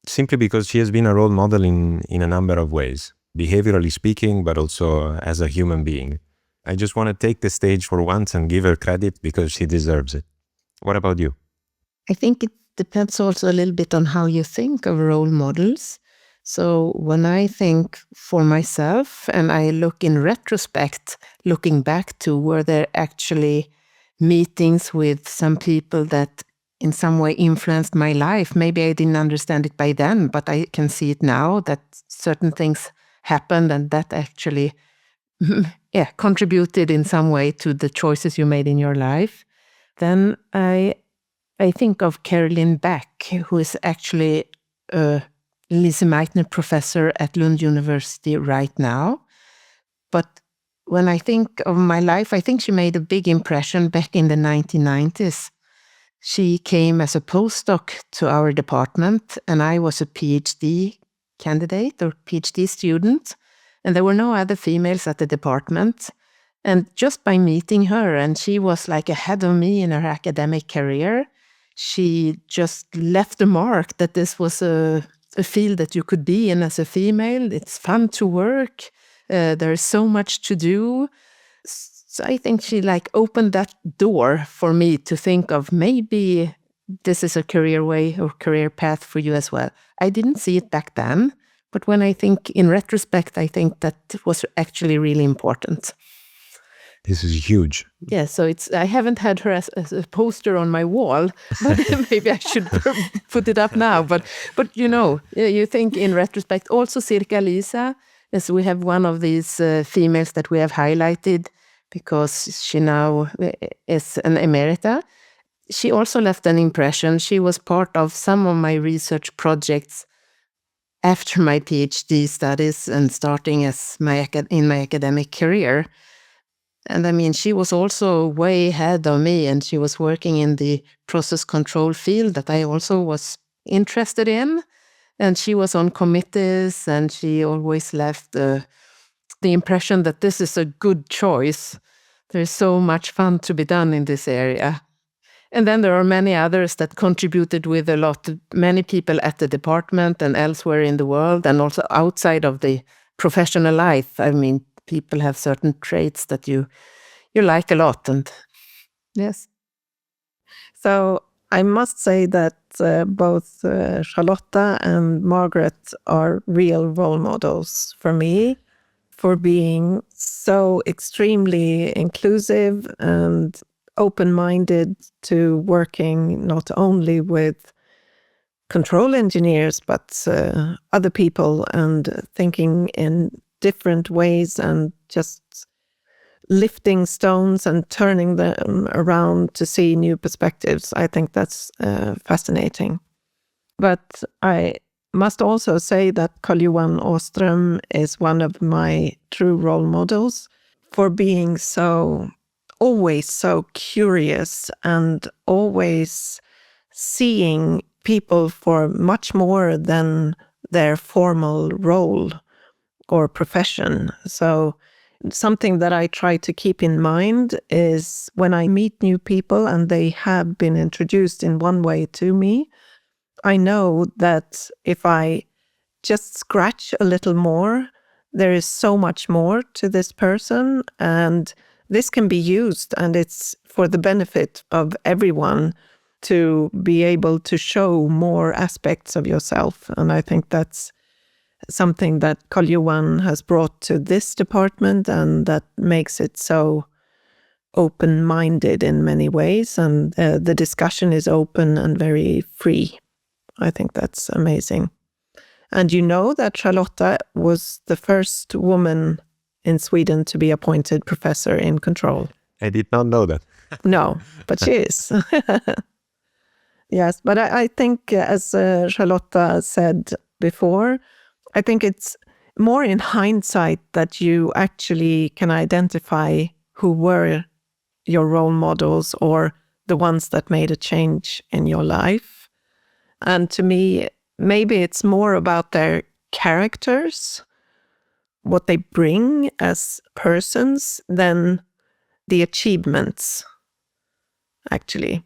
A: simply because she has been a role model in a number of ways, behaviorally speaking, but also as a human being. I just want to take the stage for once and give her credit because she deserves it. What about you?
B: I think it depends also a little bit on how you think of role models. So when I think for myself and I look in retrospect, looking back to, were there actually meetings with some people that in some way influenced my life? Maybe I didn't understand it by then, but I can see it now that certain things happened and that actually contributed in some way to the choices you made in your life. Then I think of Caroline Beck, who is actually a Lise Meitner professor at Lund University right now. But when I think of my life, I think she made a big impression back in the 1990s. She came as a postdoc to our department, and I was a PhD candidate or PhD student, and there were no other females at the department. And just by meeting her, and she was like ahead of me in her academic career, she just left a mark that this was a field that you could be in as a female. It's fun to work. There is so much to do. So I think she opened that door for me to think of maybe this is a career way or career path for you as well. I didn't see it back then, but when I think in retrospect, I think that was actually really important.
A: This is huge.
B: Yeah, so I haven't had her as a poster on my wall, but maybe I should put it up now. But you think in retrospect, also Sirka Lisa, as we have one of these females that we have highlighted because she now is an emerita. She also left an impression. She was part of some of my research projects after my PhD studies and starting as in my academic career. And I mean, she was also way ahead of me, and she was working in the process control field that I also was interested in. And she was on committees, and she always left the impression that this is a good choice. There's so much fun to be done in this area. And then there are many others that contributed with a lot, many people at the department and elsewhere in the world, and also outside of the professional life. I mean, people have certain traits that you like a lot, and yes.
C: So I must say that both Charlotta and Margaret are real role models for me, for being so extremely inclusive and open-minded to working not only with control engineers, but other people, and thinking in different ways and just lifting stones and turning them around to see new perspectives. I think that's fascinating. But I must also say that Carl-Johan Åström is one of my true role models for being always so curious and always seeing people for much more than their formal role or profession. So something that I try to keep in mind is when I meet new people and they have been introduced in one way to me, I know that if I just scratch a little more, there is so much more to this person, and this can be used, and it's for the benefit of everyone. to be able to show more aspects of yourself. And I think that's something that Carl-Johan has brought to this department, and that makes it so open-minded in many ways. And the discussion is open and very free. I think that's amazing. And you know that Charlotta was the first woman in Sweden to be appointed professor in control.
A: I did not know that.
C: No, but she is. Yes, but I think, as Charlotta said before, I think it's more in hindsight that you actually can identify who were your role models or the ones that made a change in your life. And to me, maybe it's more about their characters, what they bring as persons, than the achievements, actually.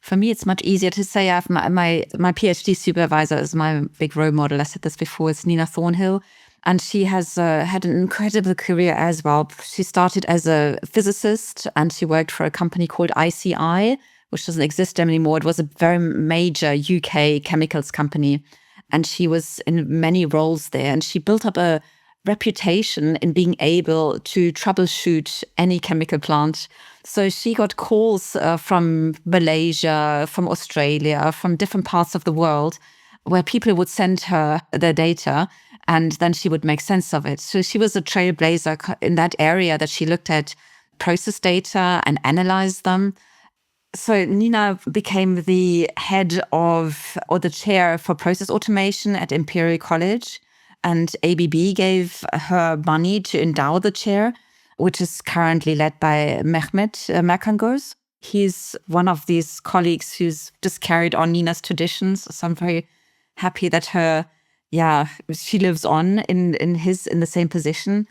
D: For me, it's much easier to say. I have my PhD supervisor is my big role model. I said this before. It's Nina Thornhill. And she has had an incredible career as well. She started as a physicist and she worked for a company called ICI, which doesn't exist anymore. It was a very major UK chemicals company. And she was in many roles there. And she built up a reputation in being able to troubleshoot any chemical plant. So she got calls from Malaysia, from Australia, from different parts of the world, where people would send her their data and then she would make sense of it. So she was a trailblazer in that area, that she looked at process data and analyzed them. So Nina became the head of, or the chair for process automation at Imperial College. And ABB gave her money to endow the chair, which is currently led by Mehmet Merkangöz. He's one of these colleagues who's just carried on Nina's traditions. So I'm very happy that she lives on in the same position.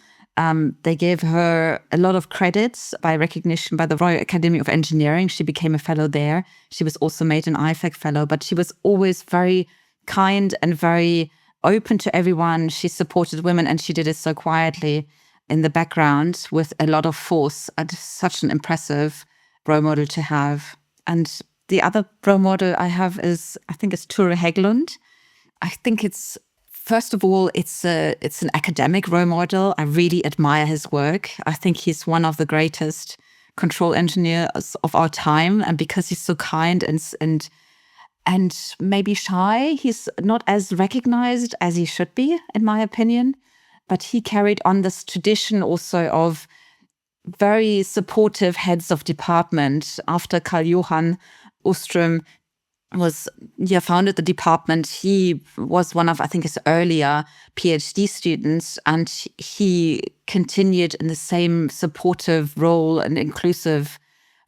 D: They gave her a lot of credits by recognition by the Royal Academy of Engineering. She became a fellow there. She was also made an IFAC fellow, but she was always very kind and very open to everyone. She supported women, and she did it so quietly in the background with a lot of force. And such an impressive role model to have. And the other role model I have is, I think it's Ture Hägglund. I think it's, first of all, it's an academic role model. I really admire his work. I think he's one of the greatest control engineers of our time. And because he's so kind and maybe shy, he's not as recognized as he should be, in my opinion. But he carried on this tradition also of very supportive heads of department. After Carl-Johan Ostrom founded the department, he was one of, I think, his earlier PhD students, and he continued in the same supportive role and inclusive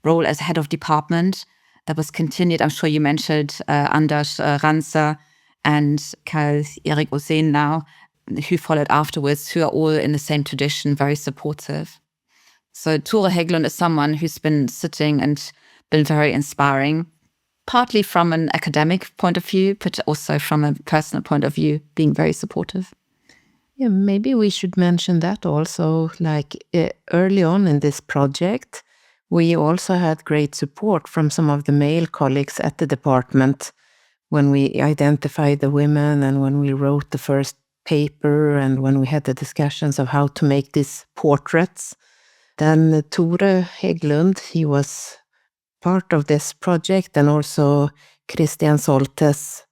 D: role as head of department. That was continued. I'm sure you mentioned Anders Ranzer and Karl-Erik Osen now, who followed afterwards, who are all in the same tradition, very supportive. So Ture Hägglund is someone who's been sitting and been very inspiring, partly from an academic point of view, but also from a personal point of view, being very supportive.
B: Yeah, maybe we should mention that also, like early on in this project, we also had great support from some of the male colleagues at the department when we identified the women and when we wrote the first paper and when we had the discussions of how to make these portraits. Then Ture Hägglund, he was part of this project, and also Christian Soltes,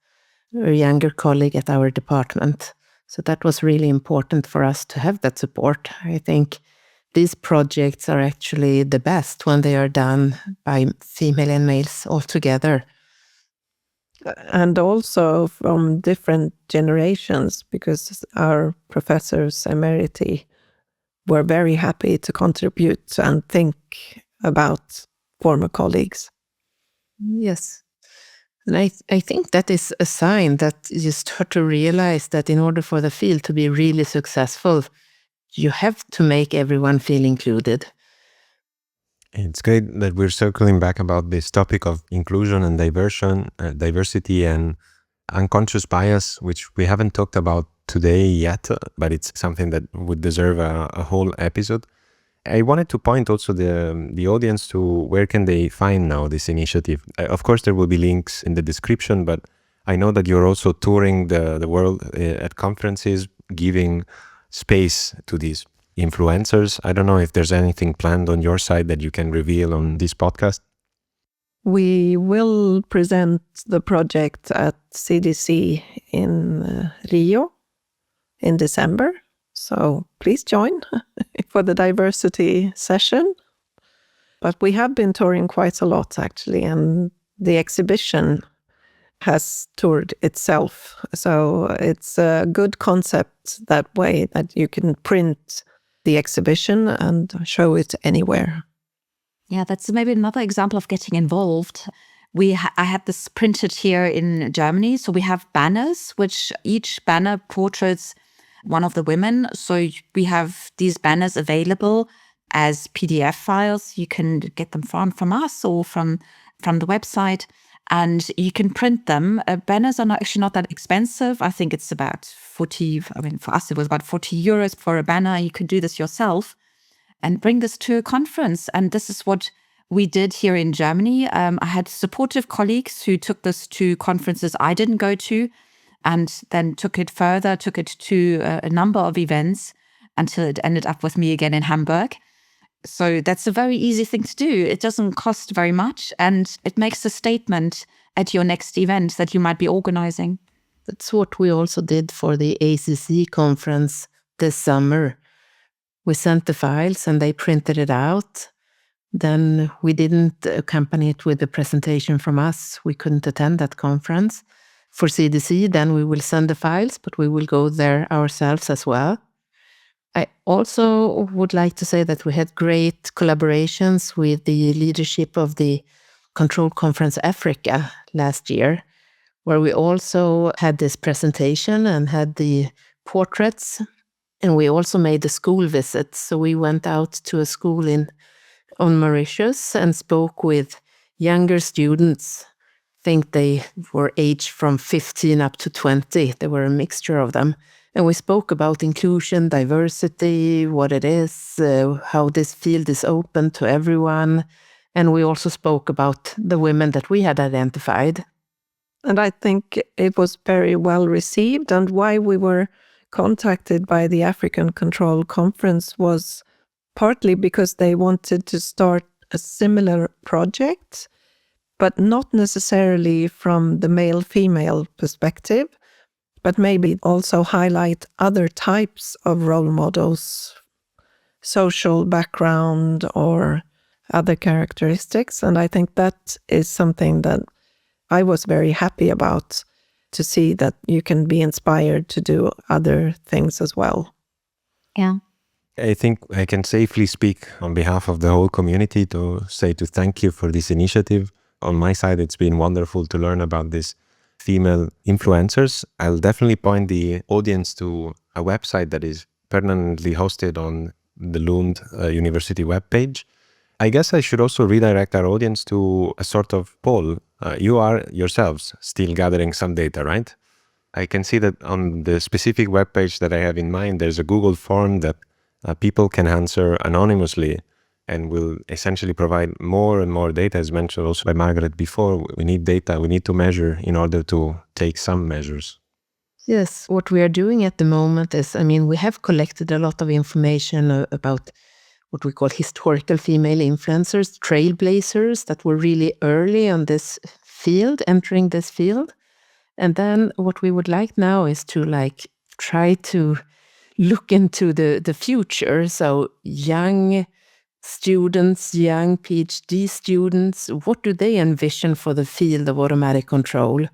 B: a younger colleague at our department. So that was really important for us to have that support. I think these projects are actually the best when they are done by female and males all together.
C: And also from different generations, because our professors emeriti were very happy to contribute and think about former colleagues.
B: Yes. And I think that is a sign that you start to realize that in order for the field to be really successful, you have to make everyone feel included.
A: It's great that we're circling back about this topic of inclusion and diversity and unconscious bias, which we haven't talked about today yet, but it's something that would deserve a whole episode. I wanted to point also the audience to where can they find now this initiative. Of course, there will be links in the description, but I know that you're also touring the world at conferences, giving space to these influencers. I don't know if there's anything planned on your side that you can reveal on this podcast.
C: We will present the project at CDC in Rio in December. So please join for the diversity session. But we have been touring quite a lot, actually, and the exhibition has toured itself. So it's a good concept that way, that you can print the exhibition and show it anywhere.
D: Yeah, that's maybe another example of getting involved. I had this printed here in Germany. So we have banners, which each banner portraits one of the women. So we have these banners available as PDF files. You can get them from us or from the website, and you can print them. Banners are actually not that expensive. I think it's about 40, for us it was about 40 euros for a banner. You could do this yourself and bring this to a conference. And this is what we did here in Germany. I had supportive colleagues who took this to conferences I didn't go to, and then took it to a number of events until it ended up with me again in Hamburg. So that's a very easy thing to do. It doesn't cost very much, and it makes a statement at your next event that you might be organizing.
B: That's what we also did for the ACC conference this summer. We sent the files and they printed it out. Then we didn't accompany it with a presentation from us. We couldn't attend that conference. For CDC, then we will send the files, but we will go there ourselves as well. I also would like to say that we had great collaborations with the leadership of the Control Conference Africa last year, where we also had this presentation and had the portraits, and we also made the school visits. So we went out to a school on Mauritius and spoke with younger students. I think they were aged from 15 up to 20. There were a mixture of them. And we spoke about inclusion, diversity, what it is, how this field is open to everyone. And we also spoke about the women that we had identified.
C: And I think it was very well received. And why we were contacted by the African Control Conference was partly because they wanted to start a similar project, but not necessarily from the male-female perspective, but maybe also highlight other types of role models, social background or other characteristics. And I think that is something that I was very happy about, to see that you can be inspired to do other things as well.
D: Yeah.
A: I think I can safely speak on behalf of the whole community to thank you for this initiative. On my side, it's been wonderful to learn about these female influencers. I'll definitely point the audience to a website that is permanently hosted on the Lund University webpage. I guess I should also redirect our audience to a sort of poll. You are yourselves still gathering some data, right? I can see that on the specific webpage that I have in mind, there's a Google form that people can answer anonymously and will essentially provide more and more data, as mentioned also by Margaret before. We need data, we need to measure in order to take some measures.
B: Yes, what we are doing at the moment is, we have collected a lot of information about what we call historical female influencers, trailblazers that were really early on this field, entering this field. And then what we would like now is to try to look into the future. So young students, young PhD students, what do they envision for the field of automatic control?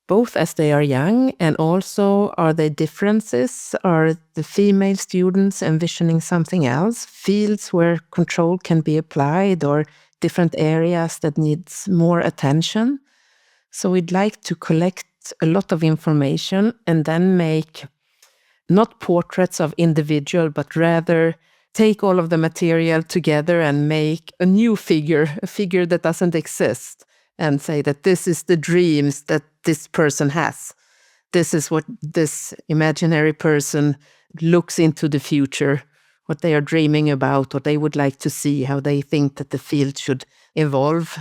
B: Both as they are young, and also are there differences? Are the female students envisioning something else? Fields where control can be applied, or different areas that needs more attention? So we'd like to collect a lot of information and then make not portraits of individual, but rather take all of the material together and make a new figure, a figure that doesn't exist, and say that this is the dreams that this person has. This is what this imaginary person looks into the future what they are dreaming about, what they would like to see, how they think that the field should evolve.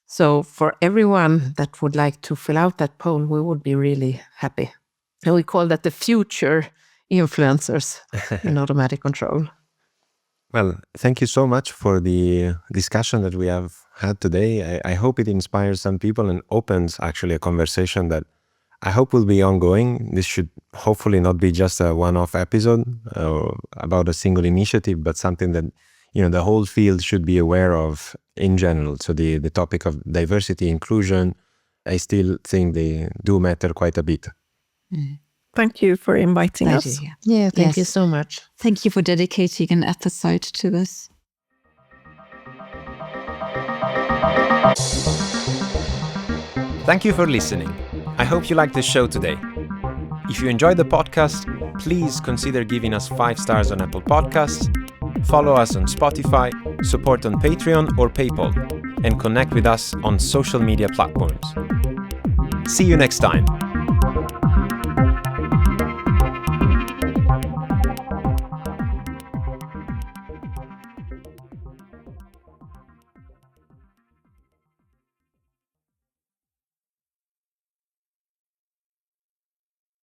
B: So for everyone that would like to fill out that poll, we would be really happy. And we call that the future influencers in automatic control.
A: Well, thank you so much for the discussion that we have had today. I hope it inspires some people and opens actually a conversation that I hope will be ongoing. This should hopefully not be just a one-off episode about a single initiative, but something that the whole field should be aware of in general. So the topic of diversity, inclusion, I still think they do matter quite a bit.
C: Thank you for inviting us.
B: Yeah, thank you so much.
D: Thank you for dedicating an episode to this.
A: Thank you for listening. I hope you liked the show today. If you enjoyed the podcast, please consider giving us 5 stars on Apple Podcasts, follow us on Spotify, support on Patreon or PayPal, and connect with us on social media platforms. See you next time.